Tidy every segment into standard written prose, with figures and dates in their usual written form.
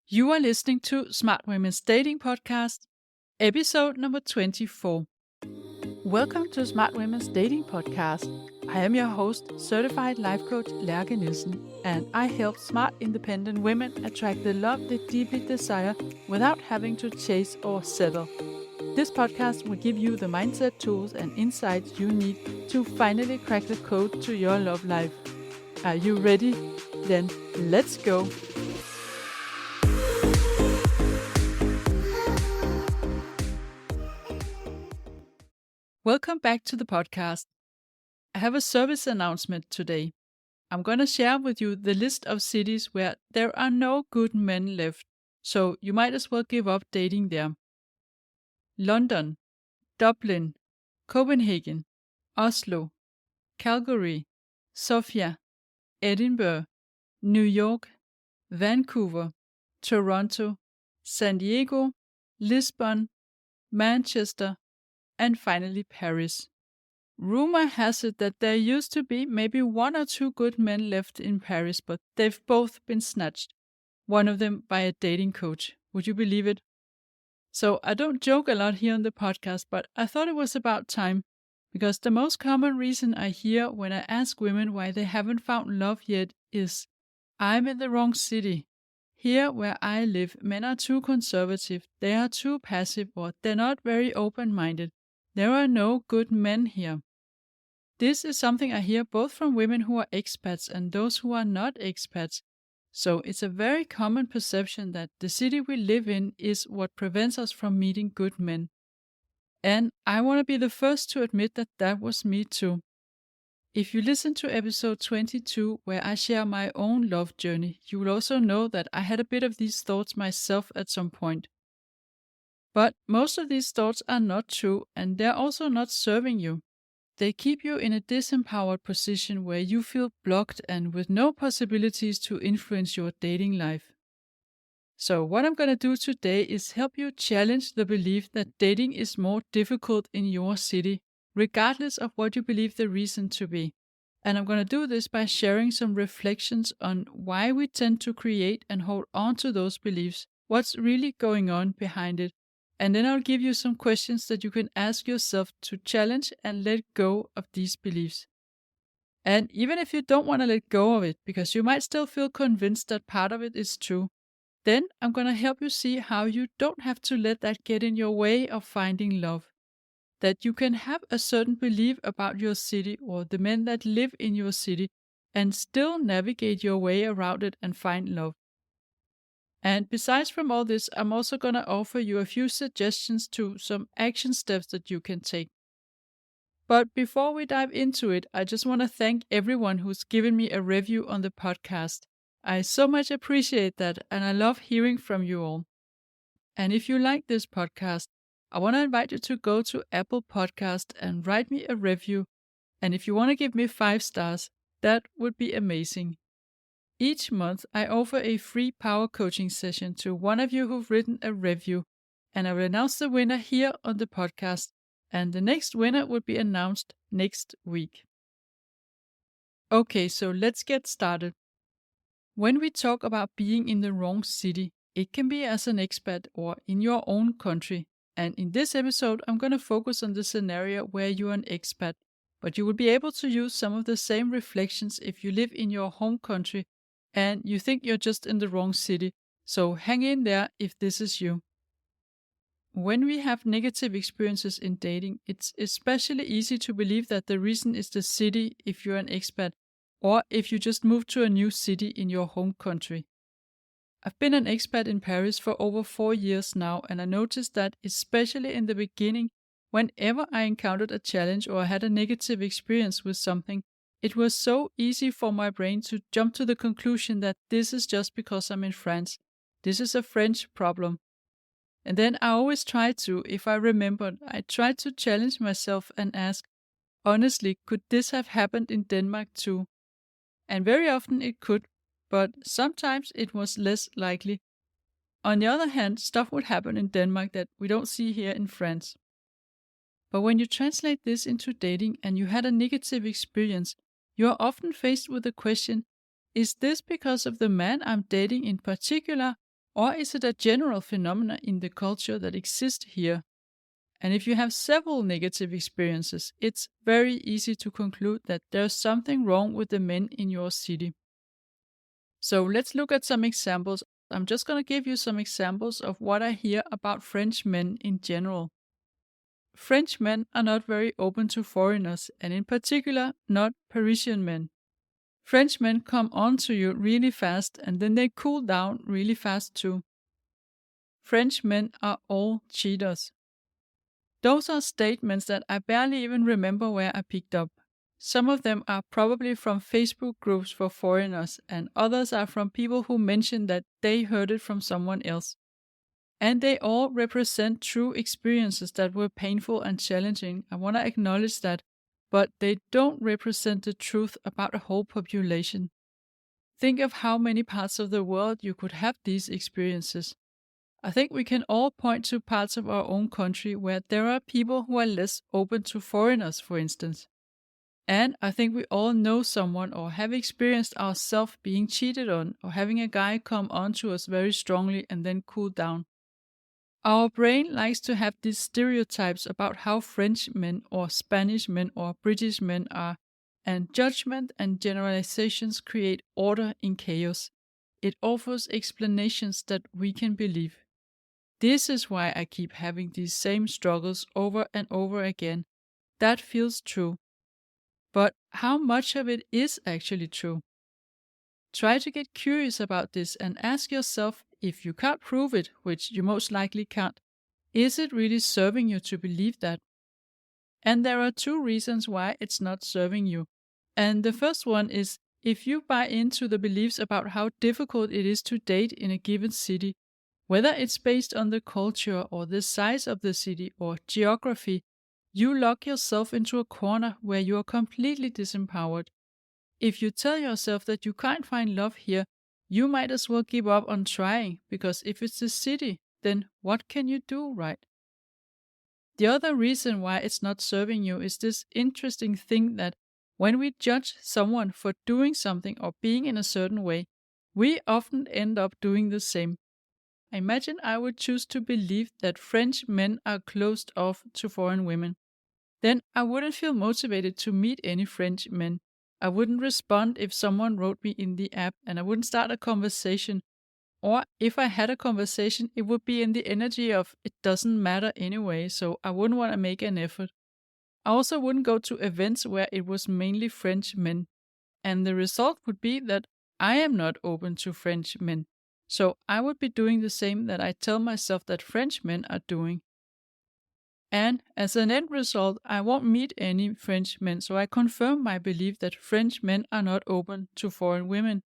You are listening to Smart Women's Dating Podcast, episode number 24. Welcome to Smart Women's Dating Podcast. I am your host, certified life coach Lærke Nielsen, and I help smart, independent women attract the love they deeply desire without having to chase or settle. This podcast will give you the mindset tools and insights you need to finally crack the code to your love life. Are you ready? Then let's go! Welcome back to the podcast. I have a service announcement today. I'm going to share with you the list of cities where there are no good men left, so you might as well give up dating there. London, Dublin, Copenhagen, Oslo, Calgary, Sofia, Edinburgh, New York, Vancouver, Toronto, San Diego, Lisbon, Manchester, and finally Paris. Rumor has it that there used to be maybe one or two good men left in Paris, but they've both been snatched, one of them by a dating coach. Would you believe it? So I don't joke a lot here on the podcast, but I thought it was about time, because the most common reason I hear when I ask women why they haven't found love yet is, I'm in the wrong city. Here where I live, men are too conservative, they are too passive, or they're not very open-minded. There are no good men here. This is something I hear both from women who are expats and those who are not expats. So it's a very common perception that the city we live in is what prevents us from meeting good men. And I want to be the first to admit that that was me too. If you listen to episode 22, where I share my own love journey, you will also know that I had a bit of these thoughts myself at some point. But most of these thoughts are not true, and they're also not serving you. They keep you in a disempowered position where you feel blocked and with no possibilities to influence your dating life. So what I'm going to do today is help you challenge the belief that dating is more difficult in your city, regardless of what you believe the reason to be. And I'm going to do this by sharing some reflections on why we tend to create and hold on to those beliefs, what's really going on behind it. And then I'll give you some questions that you can ask yourself to challenge and let go of these beliefs. And even if you don't want to let go of it, because you might still feel convinced that part of it is true, then I'm going to help you see how you don't have to let that get in your way of finding love. That you can have a certain belief about your city or the men that live in your city and still navigate your way around it and find love. And besides from all this, I'm also going to offer you a few suggestions to some action steps that you can take. But before we dive into it, I just want to thank everyone who's given me a review on the podcast. I so much appreciate that, and I love hearing from you all. And if you like this podcast, I want to invite you to go to Apple Podcast and write me a review. And if you want to give me 5 stars, that would be amazing. Each month, I offer a free power coaching session to one of you who've written a review, and I will announce the winner here on the podcast, and the next winner will be announced next week. Okay, so let's get started. When we talk about being in the wrong city, it can be as an expat or in your own country, and in this episode, I'm going to focus on the scenario where you're an expat, but you will be able to use some of the same reflections if you live in your home country and you think you're just in the wrong city, so hang in there if this is you. When we have negative experiences in dating, it's especially easy to believe that the reason is the city if you're an expat, or if you just moved to a new city in your home country. I've been an expat in Paris for over 4 years now, and I noticed that especially in the beginning, whenever I encountered a challenge or had a negative experience with something, it was so easy for my brain to jump to the conclusion that this is just because I'm in France. This is a French problem. And then I always tried to, if I remembered, I tried to challenge myself and ask, honestly, could this have happened in Denmark too? And very often it could, but sometimes it was less likely. On the other hand, stuff would happen in Denmark that we don't see here in France. But when you translate this into dating and you had a negative experience, you are often faced with the question, is this because of the man I'm dating in particular, Or is it a general phenomenon in the culture that exists here? And if you have several negative experiences, it's very easy to conclude that there's something wrong with the men in your city. So let's look at some examples. I'm just going to give you some examples of what I hear about French men in general. French men are not very open to foreigners, and in particular, not Parisian men. French men come on to you really fast and then they cool down really fast too. French men are all cheaters. Those are statements that I barely even remember where I picked up. Some of them are probably from Facebook groups for foreigners, and others are from people who mention that they heard it from someone else. And they all represent true experiences that were painful and challenging. I want to acknowledge that. But they don't represent the truth about a whole population. Think of how many parts of the world you could have these experiences. I think we can all point to parts of our own country where there are people who are less open to foreigners, for instance. And I think we all know someone or have experienced ourselves being cheated on or having a guy come on to us very strongly and then cool down. Our brain likes to have these stereotypes about how French men or Spanish men or British men are, and judgment and generalizations create order in chaos. It offers explanations that we can believe. This is why I keep having these same struggles over and over again. That feels true. But how much of it is actually true? Try to get curious about this and ask yourself, if you can't prove it, which you most likely can't, is it really serving you to believe that? And there are two reasons why it's not serving you. And the first one is, if you buy into the beliefs about how difficult it is to date in a given city, whether it's based on the culture or the size of the city or geography, you lock yourself into a corner where you are completely disempowered. If you tell yourself that you can't find love here, you might as well give up on trying, because if it's the city, then what can you do, right? The other reason why it's not serving you is this interesting thing that when we judge someone for doing something or being in a certain way, we often end up doing the same. Imagine I would choose to believe that French men are closed off to foreign women. Then I wouldn't feel motivated to meet any French men. I wouldn't respond if someone wrote me in the app, and I wouldn't start a conversation. Or if I had a conversation, it would be in the energy of it doesn't matter anyway, so I wouldn't want to make an effort. I also wouldn't go to events where it was mainly French men. And the result would be that I am not open to French men. So I would be doing the same that I tell myself that French men are doing. And as an end result, I won't meet any French men, so I confirm my belief that French men are not open to foreign women.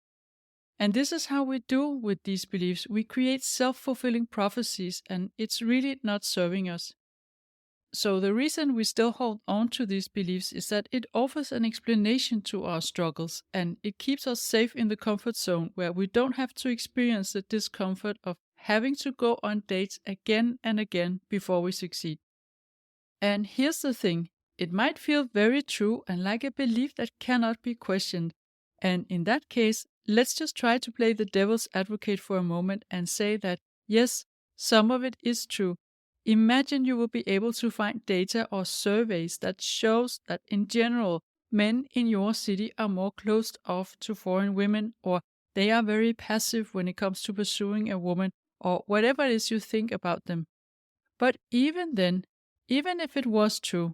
And this is how we do with these beliefs. We create self-fulfilling prophecies, and it's really not serving us. So the reason we still hold on to these beliefs is that it offers an explanation to our struggles, and it keeps us safe in the comfort zone where we don't have to experience the discomfort of having to go on dates again and again before we succeed. And here's the thing, it might feel very true and like a belief that cannot be questioned. And in that case, let's just try to play the devil's advocate for a moment and say that, yes, some of it is true. Imagine you will be able to find data or surveys that shows that in general, men in your city are more closed off to foreign women, or they are very passive when it comes to pursuing a woman, or whatever it is you think about them. But even then, even if it was true,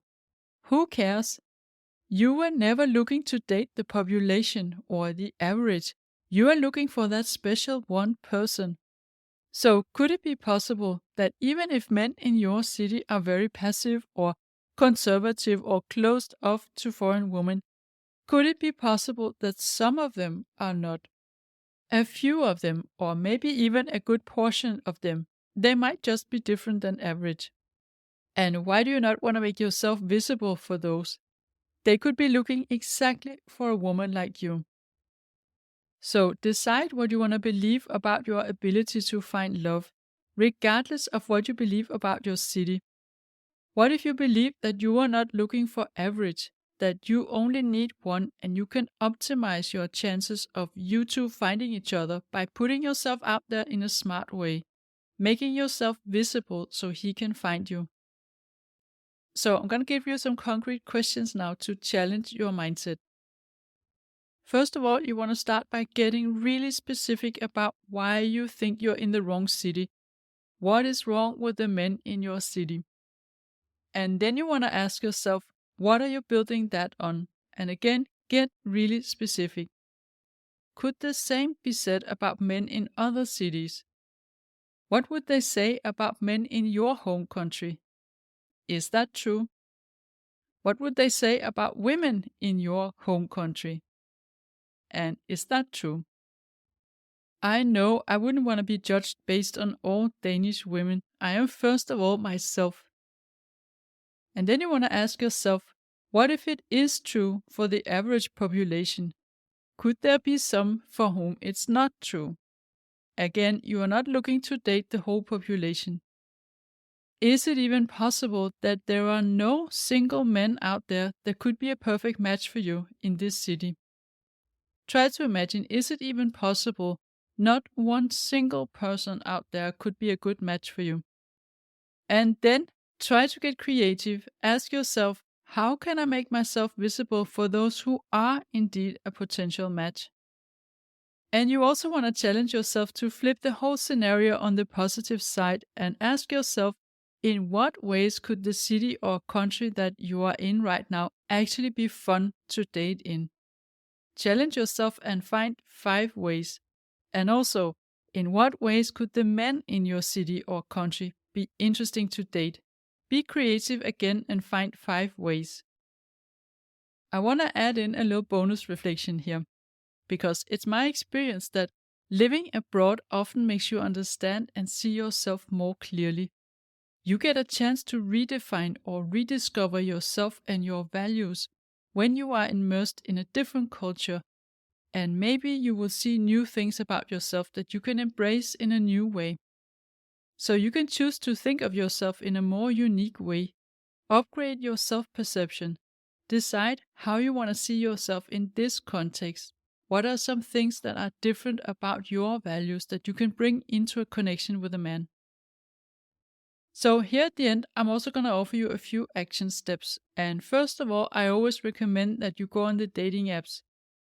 who cares? You were never looking to date the population or the average. You are looking for that special one person. So could it be possible that even if men in your city are very passive or conservative or closed off to foreign women, could it be possible that some of them are not? A few of them, or maybe even a good portion of them, they might just be different than average. And why do you not want to make yourself visible for those? They could be looking exactly for a woman like you. So decide what you want to believe about your ability to find love, regardless of what you believe about your city. What if you believe that you are not looking for average, that you only need one and you can optimize your chances of you two finding each other by putting yourself out there in a smart way, making yourself visible so he can find you. So I'm going to give you some concrete questions now to challenge your mindset. First of all, you want to start by getting really specific about why you think you're in the wrong city. What is wrong with the men in your city? And then you want to ask yourself, what are you building that on? And again, get really specific. Could the same be said about men in other cities? What would they say about men in your home country? Is that true? What would they say about women in your home country? And is that true? I know I wouldn't want to be judged based on all Danish women. I am first of all myself. And then you want to ask yourself, what if it is true for the average population? Could there be some for whom it's not true? Again, you are not looking to date the whole population. Is it even possible that there are no single men out there that could be a perfect match for you in this city? Try to imagine, is it even possible not one single person out there could be a good match for you? And then try to get creative. Ask yourself, how can I make myself visible for those who are indeed a potential match? And you also want to challenge yourself to flip the whole scenario on the positive side and ask yourself, in what ways could the city or country that you are in right now actually be fun to date in? Challenge yourself and find 5 ways. And also, in what ways could the men in your city or country be interesting to date? Be creative again and find 5 ways. I want to add in a little bonus reflection here, because it's my experience that living abroad often makes you understand and see yourself more clearly. You get a chance to redefine or rediscover yourself and your values when you are immersed in a different culture, and maybe you will see new things about yourself that you can embrace in a new way. So you can choose to think of yourself in a more unique way, upgrade your self-perception, decide how you want to see yourself in this context. What are some things that are different about your values that you can bring into a connection with a man? So here at the end, I'm also going to offer you a few action steps. And first of all, I always recommend that you go on the dating apps.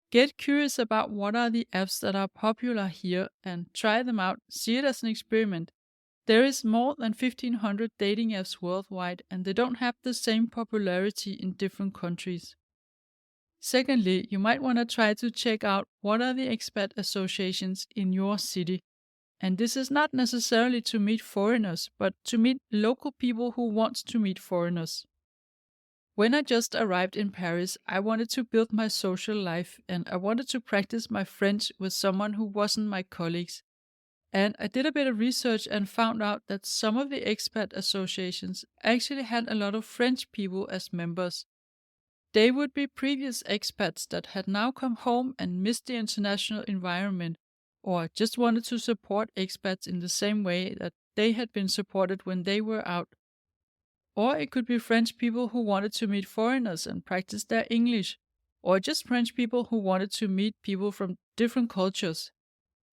Get curious about what are the apps that are popular here and try them out. See it as an experiment. There is more than 1,500 dating apps worldwide, and they don't have the same popularity in different countries. Secondly, you might want to try to check out what are the expat associations in your city. And this is not necessarily to meet foreigners, but to meet local people who want to meet foreigners. When I just arrived in Paris, I wanted to build my social life and I wanted to practice my French with someone who wasn't my colleagues. And I did a bit of research and found out that some of the expat associations actually had a lot of French people as members. They would be previous expats that had now come home and missed the international environment, or just wanted to support expats in the same way that they had been supported when they were out. Or it could be French people who wanted to meet foreigners and practice their English, or just French people who wanted to meet people from different cultures.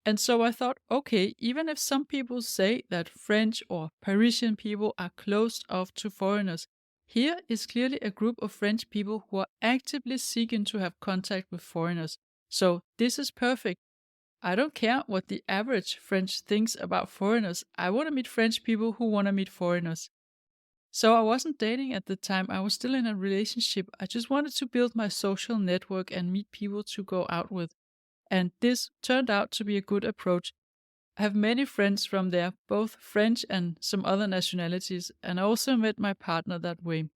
And so I thought, okay, even if some people say that French or Parisian people are closed off to foreigners, here is clearly a group of French people who are actively seeking to have contact with foreigners. So this is perfect. I don't care what the average French thinks about foreigners. I want to meet French people who want to meet foreigners. So I wasn't dating at the time. I was still in a relationship. I just wanted to build my social network and meet people to go out with. And this turned out to be a good approach. I have many friends from there, both French and some other nationalities, and I also met my partner that way.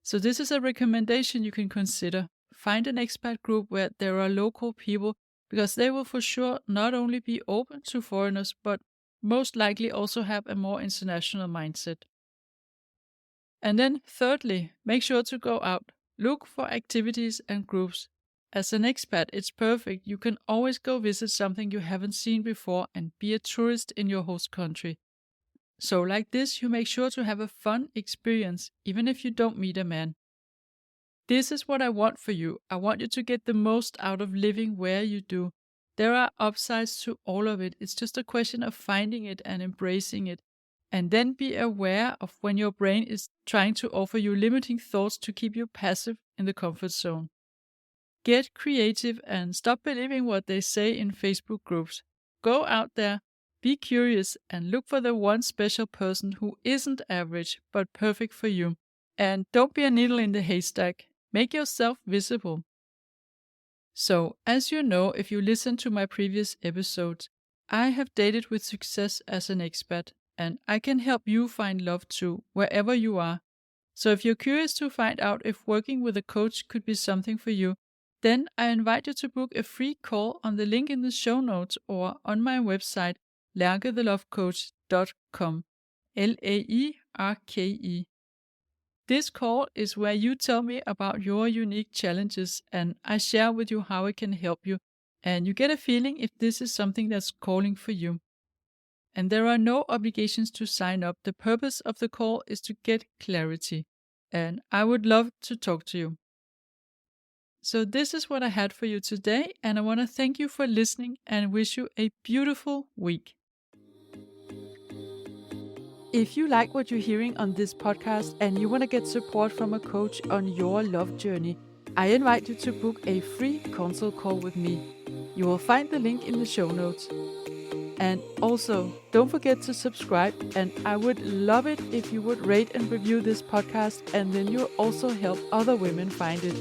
So this is a recommendation you can consider. Find an expat group where there are local people, because they will for sure not only be open to foreigners, but most likely also have a more international mindset. And then thirdly, make sure to go out. Look for activities and groups. As an expat, it's perfect. You can always go visit something you haven't seen before and be a tourist in your host country. So like this, you make sure to have a fun experience, even if you don't meet a man. This is what I want for you. I want you to get the most out of living where you do. There are upsides to all of it. It's just a question of finding it and embracing it. And then be aware of when your brain is trying to offer you limiting thoughts to keep you passive in the comfort zone. Get creative and stop believing what they say in Facebook groups. Go out there, be curious, and look for the one special person who isn't average but perfect for you. And don't be a needle in the haystack. Make yourself visible. So, as you know, if you listen to my previous episodes, I have dated with success as an expat, and I can help you find love too, wherever you are. So, if you're curious to find out if working with a coach could be something for you, then I invite you to book a free call on the link in the show notes or on my website, lærkethelovecoach.com. Laerke. This call is where you tell me about your unique challenges and I share with you how I can help you, and you get a feeling if this is something that's calling for you. And there are no obligations to sign up. The purpose of the call is to get clarity, and I would love to talk to you. So this is what I had for you today, and I want to thank you for listening and wish you a beautiful week. If you like what you're hearing on this podcast and you want to get support from a coach on your love journey, I invite you to book a free consult call with me. You will find the link in the show notes. And also, don't forget to subscribe, and I would love it if you would rate and review this podcast, and then you'll also help other women find it.